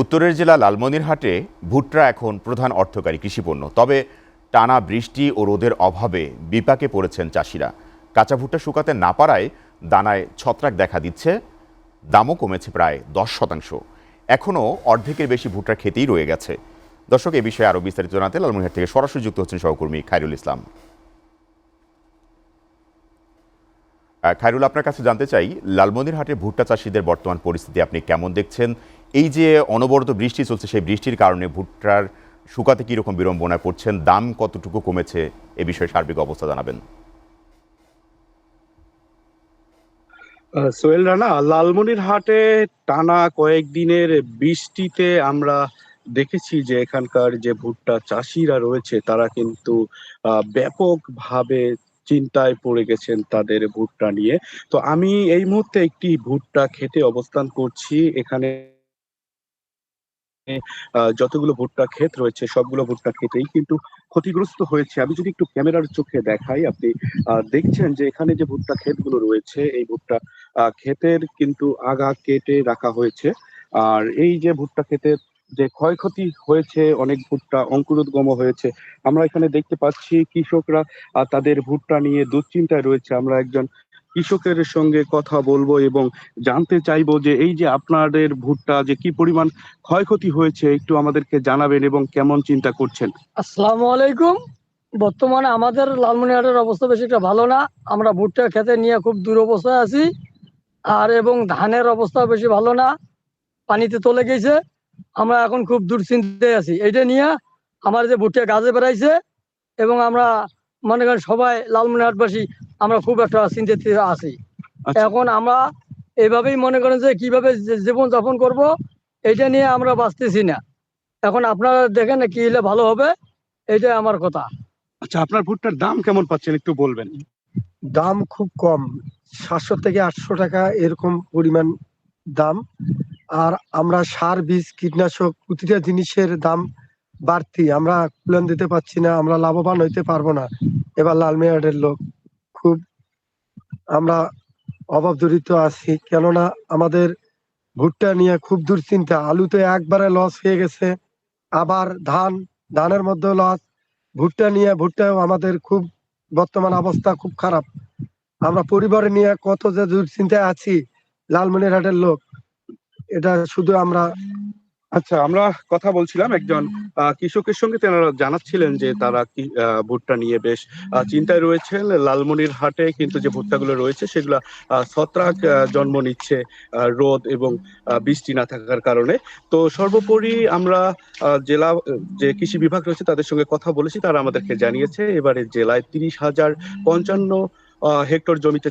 উত্তরের জেলা লালমনিরহাটে ভুট্টা এখন প্রধান অর্থকারী কৃষিপণ্য। তবে টানা বৃষ্টি ও রোদের অভাবে বিপাকে পড়েছেন চাষিরা। কাঁচা ভুট্টা শুকাতে না পারায় দানায় ছত্রাক দেখা দিচ্ছে। দামও কমেছে প্রায় 10%। এখনও অর্ধেকের বেশি ভুট্টার খেতেই রয়ে গেছে। দর্শক, এ বিষয়ে আরও বিস্তারিত জানাতে লালমনিরহাট থেকে সরাসরি যুক্ত হচ্ছেন সহকর্মী খায়রুল ইসলাম। খায়রুল, আপনার কাছে জানতে চাই, লালমনিরহাটের ভুট্টা চাষিদের বর্তমান পরিস্থিতি আপনি কেমন দেখছেন? এই যে অনবরত বৃষ্টি চলছে, সেই বৃষ্টির কারণে ভুট্টার শুকাতে কীরকম বিড়ম্বনায় পড়ছেন, দাম কতটুকু কমেছে, এ বিষয়ে সার্বিক অবস্থা জানাবেন। সোহেল রানা, লালমনিরহাটে টানা কয়েকদিনের বৃষ্টিতে আমরা দেখেছি যে এখানকার যে ভুট্টা চাষিরা রয়েছে তারা কিন্তু ব্যাপকভাবে চিন্তায় পড়ে গেছেন তাদের ভুট্টা নিয়ে। তো আমি এই মুহূর্তে একটি ভুট্টা খেতে অবস্থান করছি। এখানে যতগুলো ভুট্টা ক্ষেত রয়েছে সবগুলো ভুট্টা ক্ষেতেই কিন্তু ক্ষতিগ্রস্ত হয়েছে। আমি যদি একটু ক্যামেরার চোখে দেখাই, আপনি দেখছেন যে এখানে যে ভুট্টা ক্ষেতগুলো রয়েছে এই ভুট্টা ক্ষেতের কিন্তু আগা কেটে রাখা হয়েছে। আর এই যে ভুট্টা ক্ষেতের যে ক্ষয়ক্ষতি হয়েছে, অনেক ভুট্টা অঙ্কুরোদ্গম হয়েছে। আমরা এখানে দেখতে পাচ্ছি কৃষকরা তাদের ভুট্টা নিয়ে দুশ্চিন্তায় রয়েছে। আমরা একজন কৃষকের সঙ্গে কথা বলবো এবং জানতে চাইবো যে এই যে আপনাদের ভুট্টা যে কি পরিমাণ ক্ষয়ক্ষতি হয়েছে একটু আমাদেরকে জানাবেন এবং কেমন চিন্তা করছেন। আসসালামু আলাইকুম। বর্তমানে আমাদের লালমনিরহাটের অবস্থা বেশি একটা ভালো না। আমরা ভুট্টা খেতে নিয়ে খুব দুরবস্থায় আছি। আর এবং ধানের অবস্থা বেশি ভালো না, পানিতে তলে গেছে। আমরা এখন খুব দুশ্চিন্তায় আছি এটা নিয়ে। আমার যে ভুট্টা গাছে বেড়াইছে এবং আমরা মনে করেন সবাই লালমনিরহাটবাসী আমরা খুব একটা চিন্তিত আছি। আচ্ছা, এখন আমরা এইভাবেই মনে করেন যে কিভাবে জীবন যাপন করব এটা নিয়ে আমরা বাঁচতেছি না। এখন আপনারা দেখেন কি হলে ভালো হবে, এইটাই আমার কথা। আচ্ছা, আপনার ভুট্টার দাম কেমন পাচ্ছেন একটু বলবেন? দাম খুব কম, 700 থেকে 800 টাকা এরকম পরিমাণ দাম। আর আমরা সার, বীজ, কীটনাশক প্রতিটা জিনিসের দাম বাড়তি, আমরা কুলান দিতে পারছি না, আমরা লাভবান হইতে পারবো না। এবার লালমিয়াটের লোক খুব আমরা অভাব জড়িত আছি, কেননা আমাদের ভুট্টা নিয়ে খুব দুশ্চিন্তা। আলুতে একবারে লস হয়ে গেছে, আবার ধানের মধ্যে লস, ভুট্টাও আমাদের খুব বর্তমান অবস্থা খুব খারাপ। আমরা পরিবার নিয়ে কত যে দুশ্চিন্তায় আছি, লালমনিরহাটের লোক, এটা শুধু আমরা। আচ্ছা, আমরা কথা বলছিলাম একজন কৃষকের সঙ্গে। তারা জানাচ্ছিলেন যে তারা কি ভুট্টা নিয়ে বেশ চিন্তায় রয়েছেন। লালমনিরহাটে কিন্তু যে ভুট্টাগুলো রয়েছে সেগুলো ছত্রাক জন্ম নিচ্ছে রোদ এবং বৃষ্টি না থাকার কারণে। তো সর্বোপরি আমরা জেলা যে কৃষি বিভাগ রয়েছে তাদের সঙ্গে কথা বলেছি। তারা আমাদেরকে জানিয়েছে এবারে জেলায় 30,055 হেক্টর জমিতে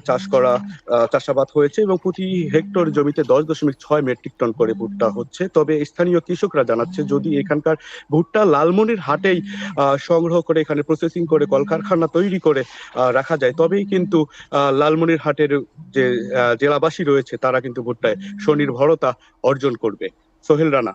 চাষাবাদ হয়েছে এবং প্রতি হেক্টর জমিতে 10.6 মেট্রিক টন করে ভুট্টা হচ্ছে। তবে স্থানীয় কৃষকরা জানাচ্ছে যদি এখানকার ভুট্টা লালমনিরহাটেই সংগ্রহ করে এখানে প্রসেসিং করে কলকারখানা তৈরি করে রাখা যায়, তবেই কিন্তু লালমনিরহাটের যে জেলাবাসী রয়েছে তারা কিন্তু ভুট্টায় স্বনির্ভরতা অর্জন করবে। সোহেল রানা।